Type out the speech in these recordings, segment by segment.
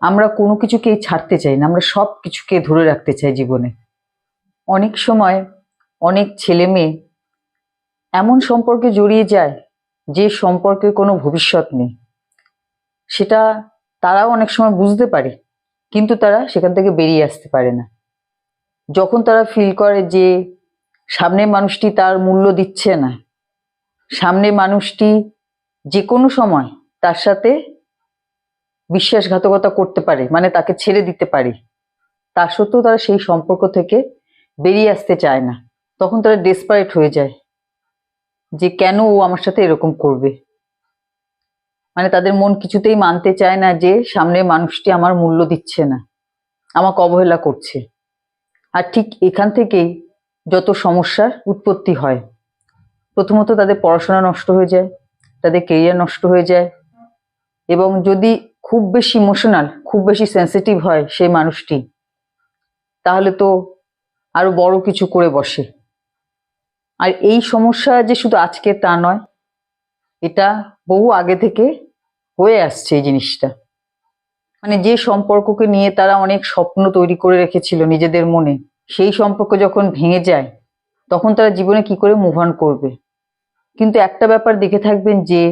আমরা কোনো কিছুকেই ছাড়তে চাই না, আমরা সব কিছুকে ধরে রাখতে চাই জীবনে। অনেক সময় অনেক ছেলে মেয়ে এমন সম্পর্কে জড়িয়ে যায় যে সম্পর্কে কোনো ভবিষ্যৎ নেই। সেটা তারাও অনেক সময় বুঝতে পারে, কিন্তু তারা সেখান থেকে বেরিয়ে আসতে পারে না। যখন তারা ফিল করে যে সামনের মানুষটি তার মূল্য দিচ্ছে না, সামনের মানুষটি যে কোনো সময় তার সাথে বিশ্বাসঘাতকতা করতে পারে, মানে তাকে ছেড়ে দিতে পারে, তা সত্ত্বেও তারা সেই সম্পর্ক থেকে বেরিয়ে আসতে চায় না। তখন তারা ডেসপারেট হয়ে যায় যে কেন ও আমার সাথে এরকম করবে। মানে তাদের মন কিছুতেই মানতে চায় না যে সামনের মানুষটি আমার মূল্য দিচ্ছে না, আমাকে অবহেলা করছে। আর ঠিক এখান থেকেই যত সমস্যার উৎপত্তি হয়। প্রথমত তাদের পড়াশোনা নষ্ট হয়ে যায়, তাদের কেরিয়ার নষ্ট হয়ে যায়, এবং যদি খুব বেশি ইমোশনাল, খুব বেশি সেন্সিটিভ হয় সেই মানুষটি, তাহলে তো আরো বড় কিছু করে বসে। আর এই সমস্যা যে শুধু আজকে তা নয়, এটা বহু আগে থেকে হয়ে আসছে এই জিনিসটা। মানে যে সম্পর্ককে নিয়ে তারা অনেক স্বপ্ন তৈরি করে রেখেছিল নিজেদের মনে, সেই সম্পর্ক যখন ভেঙে যায় তখন তারা জীবনে কি করে মুভ অন করবে। কিন্তু একটা ব্যাপার দেখে থাকবেন যে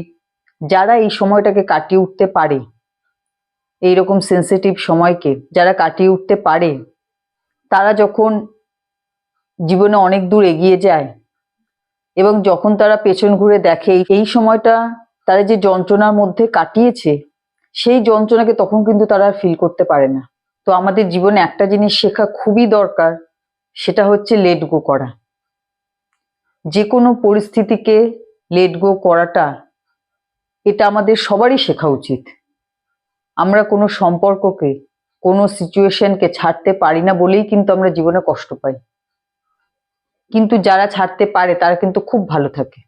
যারা এই সময়টাকে কাটিয়ে উঠতে পারে, এইরকম সেন্সিটিভ সময়কে যারা কাটিয়ে উঠতে পারে, তারা যখন জীবনে অনেক দূর এগিয়ে যায় এবং যখন তারা পেছন ঘুরে দেখে এই সময়টা তারা যে যন্ত্রণার মধ্যে কাটিয়েছে, সেই যন্ত্রণাকে তখন কিন্তু তারা আর ফিল করতে পারে না। তো আমাদের জীবনে একটা জিনিস শেখা খুবই দরকার, সেটা হচ্ছে লেট গো করা। যে কোনো পরিস্থিতিকে লেট গো করাটা, এটা আমাদের সবারই শেখা উচিত। আমরা কোনো সম্পর্ককে, কোনো সিচুয়েশনকে ছাড়তে পারি না বলেই কিন্তু আমরা জীবনে কষ্ট পাই। কিন্তু যারা ছাড়তে পারে তারা কিন্তু খুব ভালো থাকে।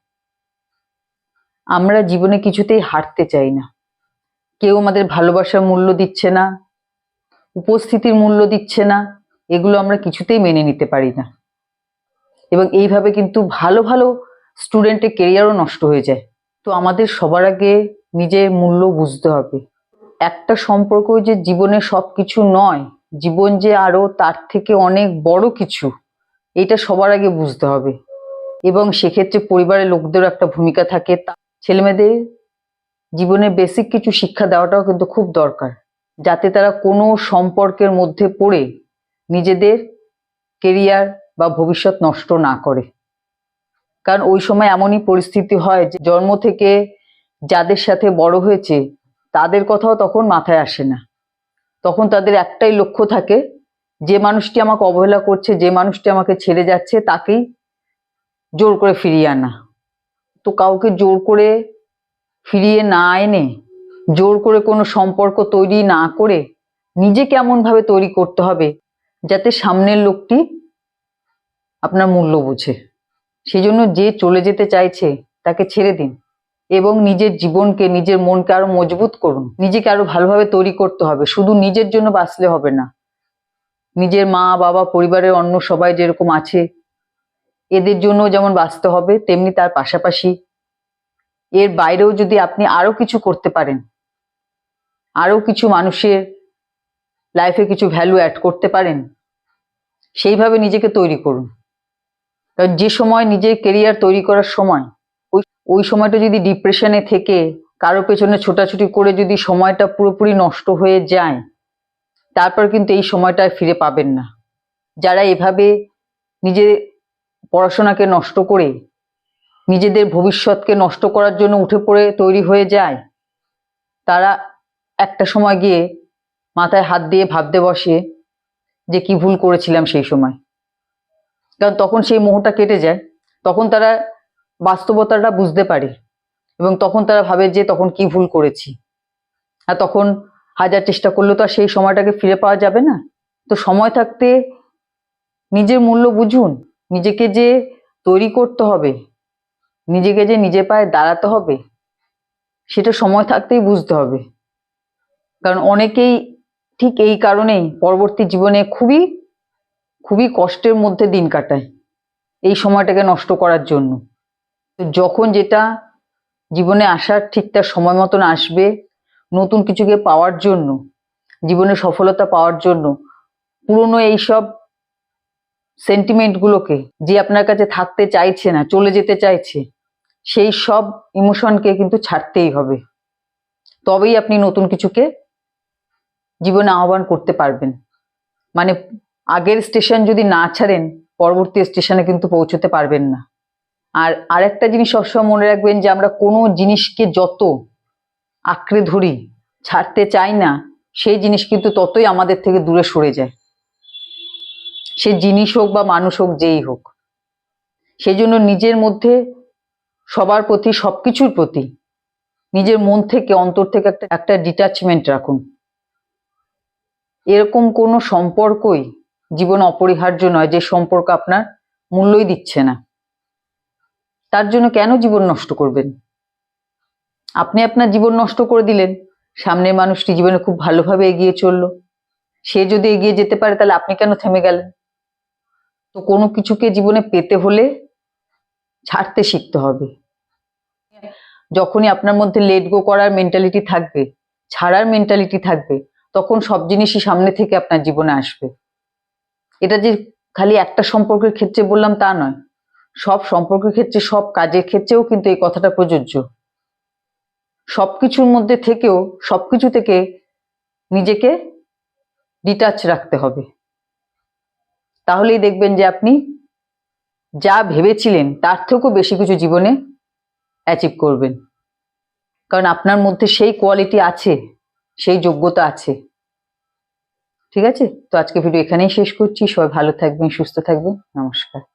আমরা জীবনে কিছুতেই হারতে চাই না। কেউ আমাদের ভালোবাসার মূল্য দিচ্ছে না, উপস্থিতির মূল্য দিচ্ছে না, এগুলো আমরা কিছুতেই মেনে নিতে পারি না। এবং এইভাবে কিন্তু ভালো ভালো স্টুডেন্টের কেরিয়ারও নষ্ট হয়ে যায়। তো আমাদের সবার আগে নিজের মূল্য বুঝতে হবে। একটা সম্পর্ক যে জীবনে সব কিছু নয়, জীবন যে আরো তার থেকে অনেক বড় কিছু, এটা সবার আগে বুঝতে হবে। এবং সেক্ষেত্রে পরিবারের লোকদেরও একটা ভূমিকা থাকে। ছেলেমেয়েদের জীবনে বেসিক কিছু শিক্ষা দেওয়াটাও কিন্তু খুব দরকার, যাতে তারা কোনো সম্পর্কের মধ্যে পড়ে নিজেদের কেরিয়ার বা ভবিষ্যৎ নষ্ট না করে। কারণ ওই সময় এমনই পরিস্থিতি হয় যে জন্ম থেকে যাদের সাথে বড় হয়েছে তাদের কথাও তখন মাথায় আসে না। তখন তাদের একটাই লক্ষ্য থাকে, যে মানুষটি আমাকে অবহেলা করছে, যে মানুষটি আমাকে ছেড়ে যাচ্ছে, তাকেই জোর করে ফিরিয়ে আনা। তো কাউকে জোর করে ফিরিয়ে না এনে, জোর করে কোনো সম্পর্ক তৈরি না করে, নিজেকে এমন ভাবে তৈরি করতে হবে যাতে সামনের লোকটি আপনার মূল্য বুঝে। সেই জন্য যে চলে যেতে চাইছে তাকে ছেড়ে দিন এবং নিজের জীবনকে, নিজের মনকে আরো মজবুত করুন। নিজেকে আরো ভালোভাবে তৈরি করতে হবে। শুধু নিজের জন্য বাঁচলে হবে না, নিজের মা বাবা, পরিবারের অন্য সবাই যেরকম আছে এদের জন্য যেমন বাঁচতে হবে, তেমনি তার পাশাপাশি এর বাইরেও যদি আপনি আরো কিছু করতে পারেন, আরো কিছু মানুষের লাইফে কিছু ভ্যালু অ্যাড করতে পারেন, সেইভাবে নিজেকে তৈরি করুন। কারণ যে সময় নিজের কেরিয়ার তৈরি করার সময়, ওই সময়টা যদি ডিপ্রেশনে থেকে কারো পেছনে ছোটাছুটি করে যদি সময়টা পুরোপুরি নষ্ট হয়ে যায়, তারপর কিন্তু এই সময়টা ফিরে পাবেন না। যারা এভাবে নিজের পড়াশোনাকে নষ্ট করে, নিজেদের ভবিষ্যৎকে নষ্ট করার জন্য উঠে পড়ে তৈরি হয়ে যায়, তারা একটা সময় গিয়ে মাথায় হাত দিয়ে ভাবতে বসে যে কি ভুল করেছিলাম সেই সময়। কারণ তখন সেই মোহটা কেটে যায়, তখন তারা বাস্তবতাটা বুঝতে পারে এবং তখন তারা ভাবে যে তখন কি ভুল করেছি। আর তখন হাজার চেষ্টা করলেও তো আর সেই সময়টাকে ফিরে পাওয়া যাবে না। তো সময় থাকতে নিজের মূল্য বুঝুন। নিজেকে যে তৈরি করতে হবে, নিজেকে যে নিজের পায়ে দাঁড়াতে হবে, সেটা সময় থাকতেই বুঝতে হবে। কারণ অনেকেই ঠিক এই কারণেই পরবর্তী জীবনে খুবই খুবই কষ্টের মধ্যে দিন কাটায়, এই সময়টাকে নষ্ট করার জন্য। তো যখন যেটা জীবনে আসার ঠিক তার সময় মতন আসবে, নতুন কিছুকে পাওয়ার জন্য জীবনে সফলতা পাওয়ার জন্য পুরনো এইসব সেন্টিমেন্টগুলোকে, যে আপনার কাছে থাকতে চাইছে না, চলে যেতে চাইছে, সেই সব ইমোশনকে কিন্তু ছাড়তেই হবে। তবেই আপনি নতুন কিছুকে জীবনে আহ্বান করতে পারবেন। মানে আগের স্টেশন যদি না ছাড়েন, পরবর্তী স্টেশনে কিন্তু পৌঁছতে পারবেন না। আর আরেকটা জিনিস সবসময় মনে রাখবেন যে আমরা কোনো জিনিসকে যত আঁকড়ে ধরি, ছাড়তে চাই না, সেই জিনিস কিন্তু ততই আমাদের থেকে দূরে সরে যায়। সে জিনিস হোক বা মানুষ হোক, যেই হোক। সেই জন্য নিজের মধ্যে সবার প্রতি, সবকিছুর প্রতি নিজের মন থেকে, অন্তর থেকে একটা ডিটাচমেন্ট রাখুন। এরকম কোনো সম্পর্কই জীবনে অপরিহার্য নয় যে সম্পর্ক আপনার মূল্যই দিচ্ছে না। তার জন্য কেন জীবন নষ্ট করবেন? আপনি আপনার জীবন নষ্ট করে দিলেন, সামনের মানুষটি জীবনে খুব ভালোভাবে এগিয়ে চললো। সে যদি এগিয়ে যেতে পারে, তাহলে আপনি কেন থেমে গেলেন? তো কোনো কিছুকে জীবনে পেতে হলে ছাড়তে শিখতে হবে। যখনই আপনার মধ্যে লেট গো করার মেন্টালিটি থাকবে, ছাড়ার মেন্টালিটি থাকবে, তখন সব জিনিসই সামনে থেকে আপনার জীবনে আসবে। এটা যে খালি একটা সম্পর্কের ক্ষেত্রে বললাম তা নয়, সব সম্পর্কের ক্ষেত্রে, সব কাজের ক্ষেত্রেও কিন্তু এই কথাটা প্রযোজ্য। সবকিছুর মধ্যে থেকেও, সবকিছু থেকে নিজেকে ডিটাচ রাখতে হবে। তাহলেই দেখবেন যে আপনি যা ভেবেছিলেন তার থেকেও বেশি কিছু জীবনে অ্যাচিভ করবেন। কারণ আপনার মধ্যে সেই কোয়ালিটি আছে, সেই যোগ্যতা আছে। ঠিক আছে? তো আজকে ভিডিও এখানেই শেষ করছি। সবাই ভালো থাকবেন, সুস্থ থাকবেন। নমস্কার।